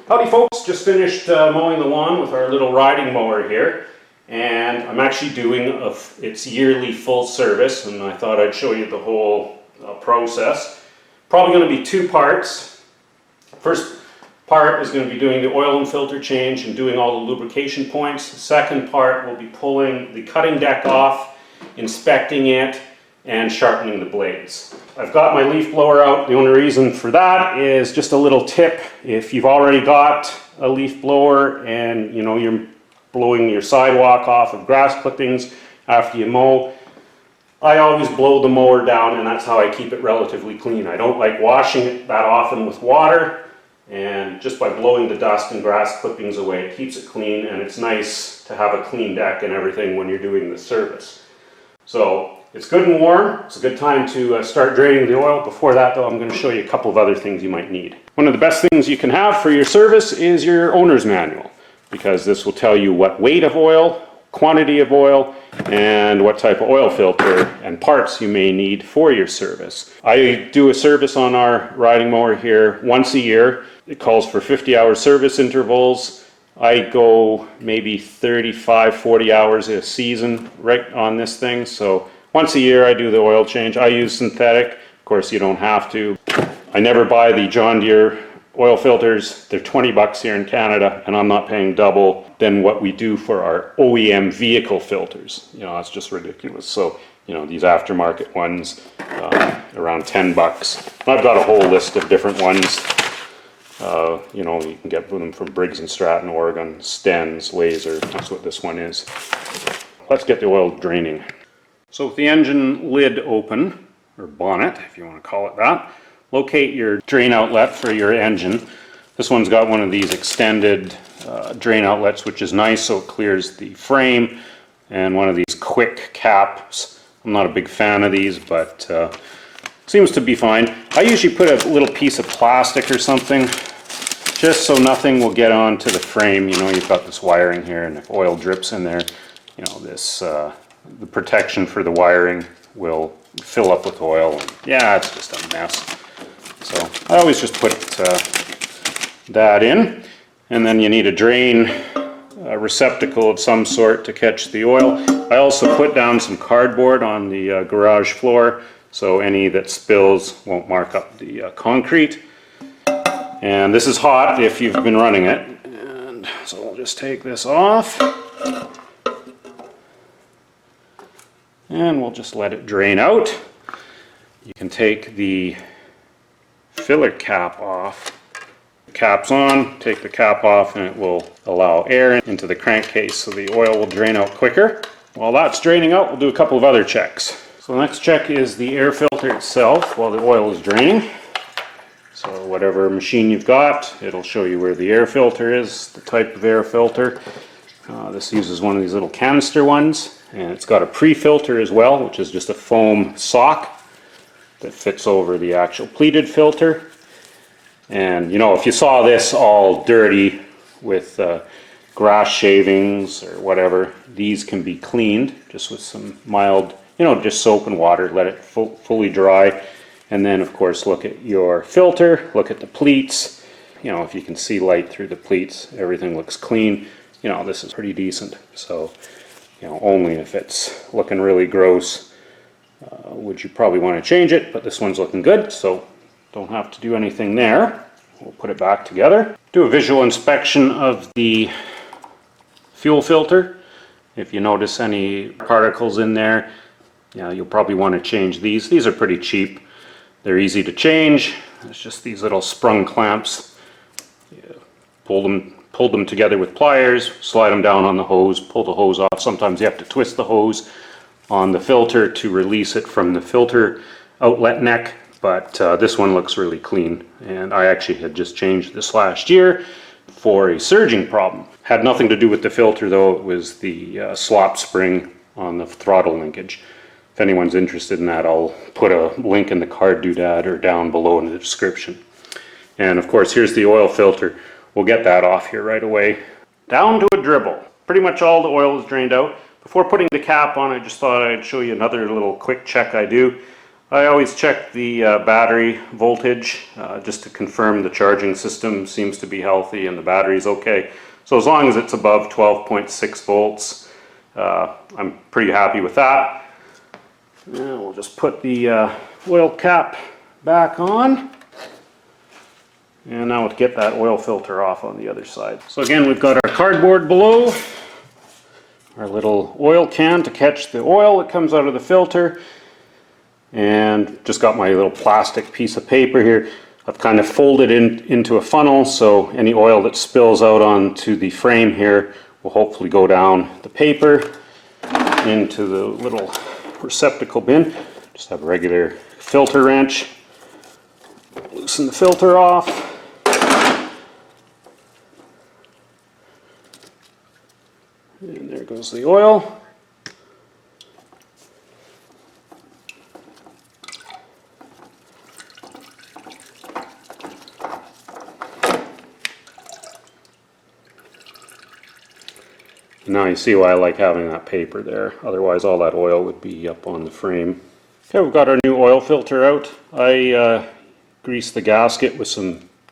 Howdy folks, just finished mowing the lawn with our little riding mower here, and I'm actually doing its yearly full service, and I thought I'd show you the whole process. Probably going to be two parts. First part is going to be doing the oil and filter change and doing all the lubrication points. The second part will be pulling the cutting deck off, inspecting it, and sharpening the blades. I've got my leaf blower out. The only reason for that is just a little tip. If you've already got a leaf blower and you're blowing your sidewalk off of grass clippings after you mow, I always blow the mower down, and that's how I keep it relatively clean. I don't like washing it that often with water, and just by blowing the dust and grass clippings away, it keeps it clean, and it's nice to have a clean deck and everything when you're doing the service. So it's good and warm. It's a good time to start draining the oil. Before that though, I'm going to show you a couple of other things you might need. One of the best things you can have for your service is your owner's manual, because this will tell you what weight of oil, quantity of oil, and what type of oil filter and parts you may need for your service. I do a service on our riding mower here once a year. It calls for 50-hour service intervals. I go maybe 35, 40 hours a season right on this thing. So once a year I do the oil change. I use synthetic. Of course, you don't have to. I never buy the John Deere oil filters. They're 20 bucks here in Canada, and I'm not paying double than what we do for our OEM vehicle filters. That's just ridiculous. So, these aftermarket ones, around 10 bucks. I've got a whole list of different ones. You can get them from Briggs & Stratton, Oregon, Sten's, Laser. That's what this one is. Let's get the oil draining. So with the engine lid open, or bonnet, if you want to call it that, locate your drain outlet for your engine. This one's got one of these extended drain outlets, which is nice, so it clears the frame, and one of these quick caps. I'm not a big fan of these, but seems to be fine. I usually put a little piece of plastic or something, just so nothing will get onto the frame. You've got this wiring here, and if oil drips in there, the protection for the wiring will fill up with oil. And yeah, it's just a mess. So I always just put that in, and then you need a drain receptacle of some sort to catch the oil. I also put down some cardboard on the garage floor, so any that spills won't mark up the concrete. And this is hot if you've been running it. And so we'll just take this off. And we'll just let it drain out. You can take the filler cap off. The cap's on, take the cap off, and it will allow air into the crankcase so the oil will drain out quicker. While that's draining out, we'll do a couple of other checks. So the next check is the air filter itself while the oil is draining. So whatever machine you've got, it'll show you where the air filter is, the type of air filter. This uses one of these little canister ones, and it's got a pre-filter as well, which is just a foam sock that fits over the actual pleated filter. And if you saw this all dirty with grass shavings or whatever, these can be cleaned just with some mild, just soap and water. Let it fully dry, and then of course look at your filter, look at the pleats. If you can see light through the pleats, everything looks clean. This is pretty decent. So only if it's looking really gross would you probably want to change it, but this one's looking good, so don't have to do anything there. We'll put it back together. Do a visual inspection of the fuel filter. If you notice any particles in there, you'll probably want to change these. These are pretty cheap. They're easy to change. It's just these little sprung clamps. You pull them together with pliers, slide them down on the hose, pull the hose off. Sometimes you have to twist the hose on the filter to release it from the filter outlet neck, but this one looks really clean, and I actually had just changed this last year for a surging problem. Had nothing to do with the filter though. It was the slop spring on the throttle linkage. If anyone's interested in that, I'll put a link in the card doodad or down below in the description. And of course, here's the oil filter. We'll get that off here right away. Down to a dribble. Pretty much all the oil is drained out. Before putting the cap on, I just thought I'd show you another little quick check I do. I always check the battery voltage just to confirm the charging system seems to be healthy and the battery's okay. So as long as it's above 12.6 volts, I'm pretty happy with that. And we'll just put the oil cap back on. And now we'll get that oil filter off on the other side. So again, we've got our cardboard below, our little oil can to catch the oil that comes out of the filter, and just got my little plastic piece of paper here. I've kind of folded into a funnel, so any oil that spills out onto the frame here will hopefully go down the paper into the little receptacle bin. Just have a regular filter wrench, loosen the filter off. And there goes the oil. Now you see why I like having that paper there, otherwise all that oil would be up on the frame. Okay, we've got our new oil filter out. I greased the gasket with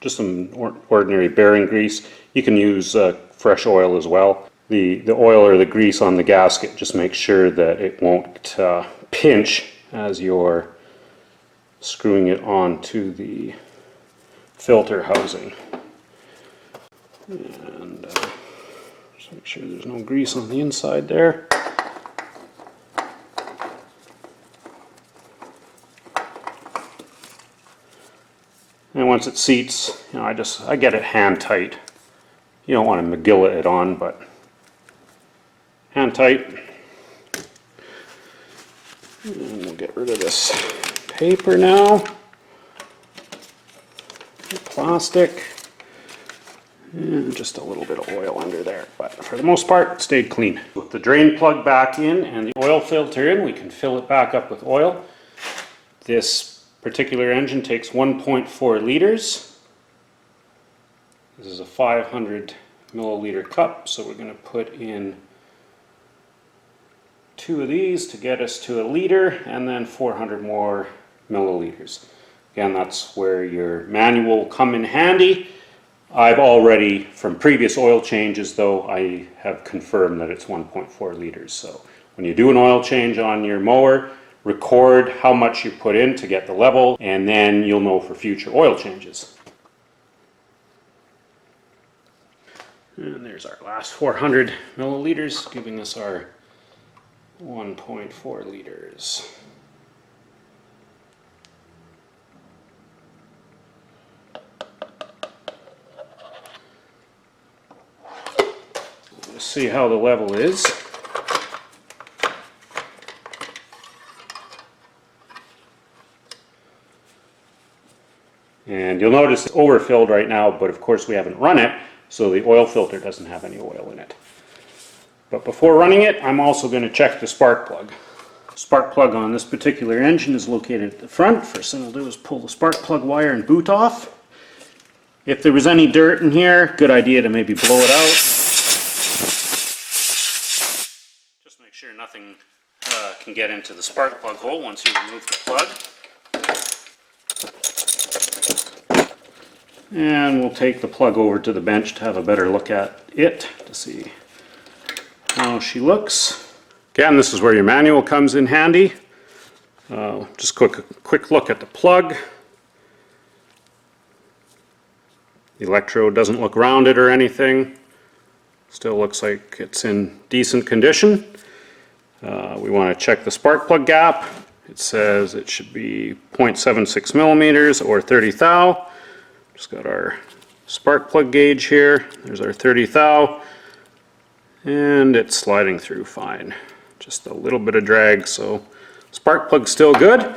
just some ordinary bearing grease. You can use fresh oil as well. The oil or the grease on the gasket just makes sure that it won't pinch as you're screwing it onto the filter housing. And just make sure there's no grease on the inside there. And once it seats, you know, I get it hand tight. You don't want to McGillet it on, but hand tight. And we'll get rid of this paper now. The plastic. And just a little bit of oil under there, but for the most part, it stayed clean. With the drain plug back in and the oil filter in, we can fill it back up with oil. This particular engine takes 1.4 liters. This is a 500 milliliter cup, so we're going to put in 2 of these to get us to a liter, and then 400 more milliliters. Again, that's where your manual will come in handy. I've already, from previous oil changes though, I have confirmed that it's 1.4 liters. So when you do an oil change on your mower, record how much you put in to get the level, and then you'll know for future oil changes. And there's our last 400 milliliters, giving us our 1.4 liters. Let's see how the level is. And you'll notice it's overfilled right now, but of course we haven't run it, so the oil filter doesn't have any oil in it. But before running it, I'm also going to check the spark plug. The spark plug on this particular engine is located at the front. First thing I'll do is pull the spark plug wire and boot off. If there was any dirt in here, good idea to maybe blow it out. Just make sure nothing can get into the spark plug hole once you remove the plug. And we'll take the plug over to the bench to have a better look at it to see how she looks. Again, this is where your manual comes in handy. Just quick look at the plug. The electrode doesn't look rounded or anything. Still looks like it's in decent condition. We want to check the spark plug gap. It says it should be 0.76 millimeters or 30 thou. Just got our spark plug gauge here. There's our 30 thou. And it's sliding through fine. Just a little bit of drag, so spark plug's still good.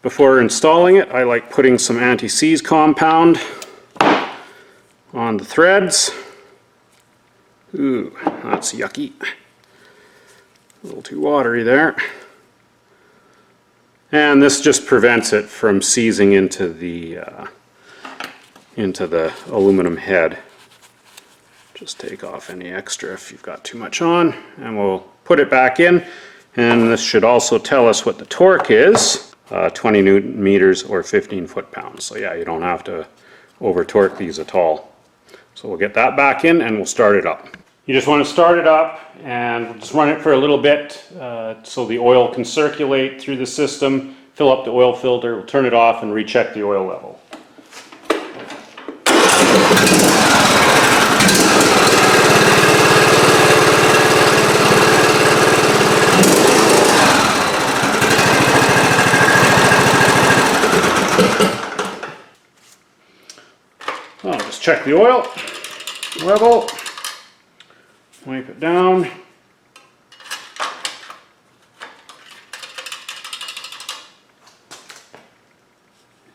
Before installing it, I like putting some anti-seize compound on the threads. Ooh, that's yucky. A little too watery there. And this just prevents it from seizing into the aluminum head. Just take off any extra if you've got too much on, and we'll put it back in. And this should also tell us what the torque is. 20 newton meters or 15 foot-pounds. So yeah, you don't have to over torque these at all. So we'll get that back in and we'll start it up. You just want to start it up and we'll just run it for a little bit so the oil can circulate through the system, fill up the oil filter, we'll turn it off and recheck the oil level. I'll just check the oil level, wipe it down.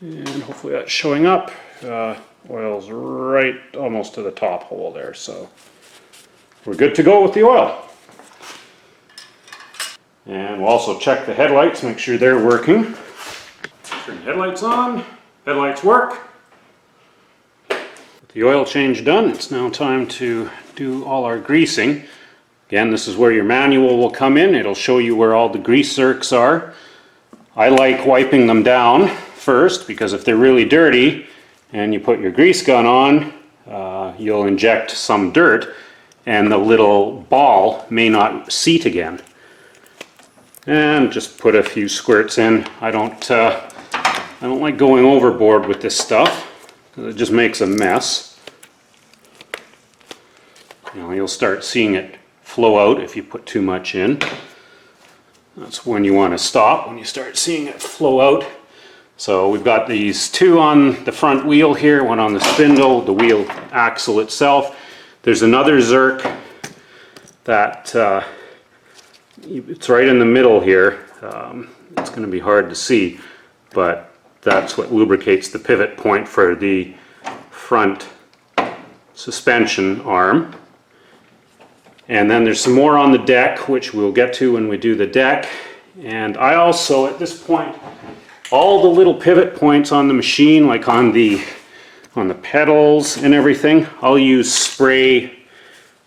And hopefully that's showing up. Oil's right almost to the top hole there, so we're good to go with the oil. And we'll also check the headlights, make sure they're working. Turn the headlights on, headlights work. The oil change done, it's now time to do all our greasing. Again, this is where your manual will come in. It'll show you where all the grease zerks are. I like wiping them down first because if they're really dirty and you put your grease gun on, you'll inject some dirt and the little ball may not seat again. And just put a few squirts in. I don't like going overboard with this stuff. It just makes a mess. You know, you'll start seeing it flow out if you put too much in. That's when you want to stop, when you start seeing it flow out. So we've got these two on the front wheel here, one on the spindle, the wheel axle itself. There's another zerk that it's right in the middle here. It's going to be hard to see, but that's what lubricates the pivot point for the front suspension arm. And then there's some more on the deck, which we'll get to when we do the deck. And I also, at this point, all the little pivot points on the machine, like on the pedals and everything, I'll use spray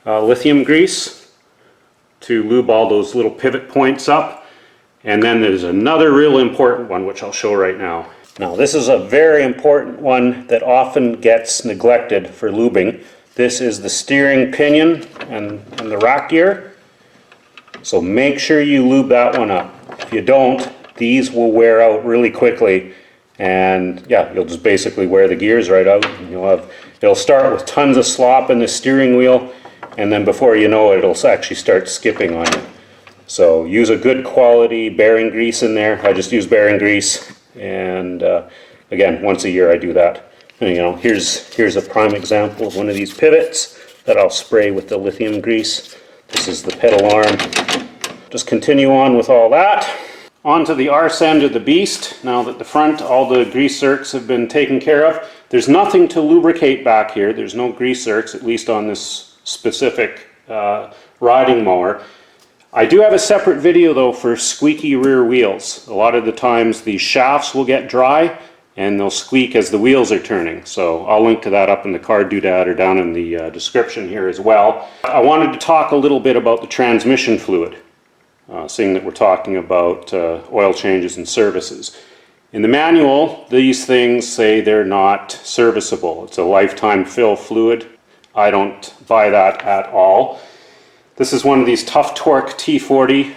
lithium grease to lube all those little pivot points up. And then there's another real important one, which I'll show right now. Now this is a very important one that often gets neglected for lubing. This is the steering pinion and the rack gear. So make sure you lube that one up. If you don't, these will wear out really quickly and yeah, you'll just basically wear the gears right out. It'll start with tons of slop in the steering wheel and then before you know it, it'll actually start skipping on you. So use a good quality bearing grease in there. I just use bearing grease. And again, once a year I do that. And, you know, here's a prime example of one of these pivots that I'll spray with the lithium grease. This is the pedal arm. Just continue on with all that. On to the arse end of the beast. Now that the front, all the grease zerks have been taken care of. There's nothing to lubricate back here. There's no grease zerks, at least on this specific riding mower. I do have a separate video though for squeaky rear wheels. A lot of the times the shafts will get dry and they'll squeak as the wheels are turning. So I'll link to that up in the card doodad or down in the description here as well. I wanted to talk a little bit about the transmission fluid, seeing that we're talking about oil changes and services. In the manual, these things say they're not serviceable. It's a lifetime fill fluid. I don't buy that at all. This is one of these tough torque T40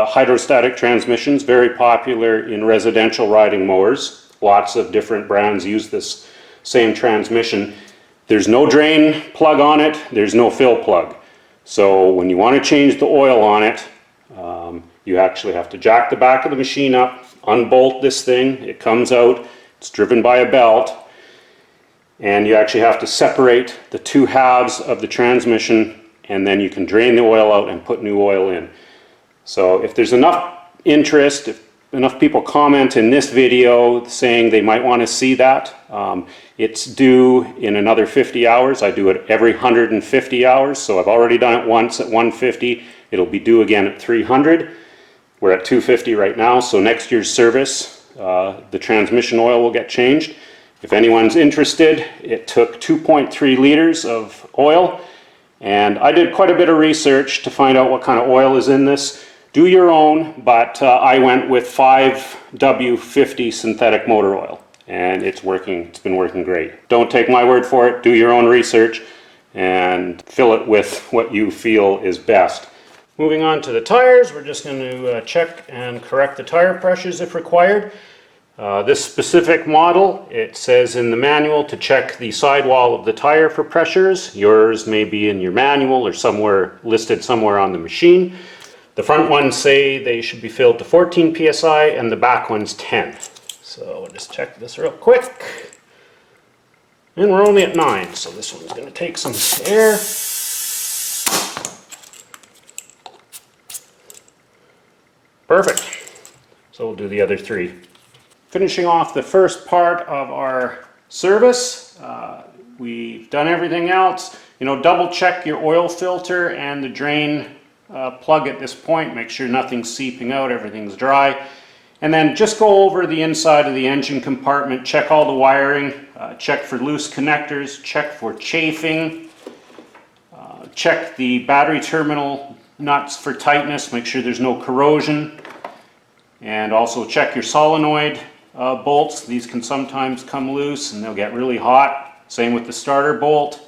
hydrostatic transmissions, very popular in residential riding mowers. Lots of different brands use this same transmission. There's no drain plug on it, there's no fill plug. So when you want to change the oil on it, you actually have to jack the back of the machine up, unbolt this thing, it comes out, it's driven by a belt, and you actually have to separate the two halves of the transmission and then you can drain the oil out and put new oil in. So if there's enough interest, if enough people comment in this video saying they might want to see that, it's due in another 50 hours. I do it every 150 hours, so I've already done it once at 150. It'll be due again at 300. We're at 250 right now, so next year's service, the transmission oil will get changed. If anyone's interested, it took 2.3 liters of oil. And I did quite a bit of research to find out what kind of oil is in this. Do your own, but I went with 5W50 synthetic motor oil, and it's been working great. Don't take my word for it, do your own research and fill it with what you feel is best. Moving on to the tires, we're just going to check and correct the tire pressures if required. This specific model, it says in the manual to check the sidewall of the tire for pressures. Yours may be in your manual or somewhere listed somewhere on the machine. The front ones say they should be filled to 14 psi and the back ones 10. So we'll just check this real quick. And we're only at 9, so this one's going to take some air. Perfect. So we'll do the other 3. Finishing off the first part of our service, we've done everything else. You know, double check your oil filter and the drain plug at this point. Make sure nothing's seeping out, everything's dry. And then just go over the inside of the engine compartment, check all the wiring, check for loose connectors, check for chafing, check the battery terminal nuts for tightness, make sure there's no corrosion, and also check your solenoid bolts. These can sometimes come loose and they'll get really hot. Same with the starter bolt.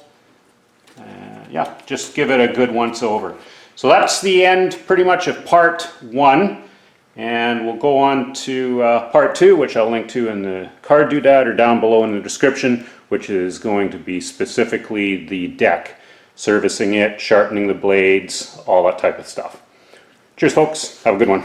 Yeah, just give it a good once over. So that's the end pretty much of part 1. And we'll go on to part 2, which I'll link to in the card doodad or down below in the description, which is going to be specifically the deck. Servicing it, sharpening the blades, all that type of stuff. Cheers folks, have a good one.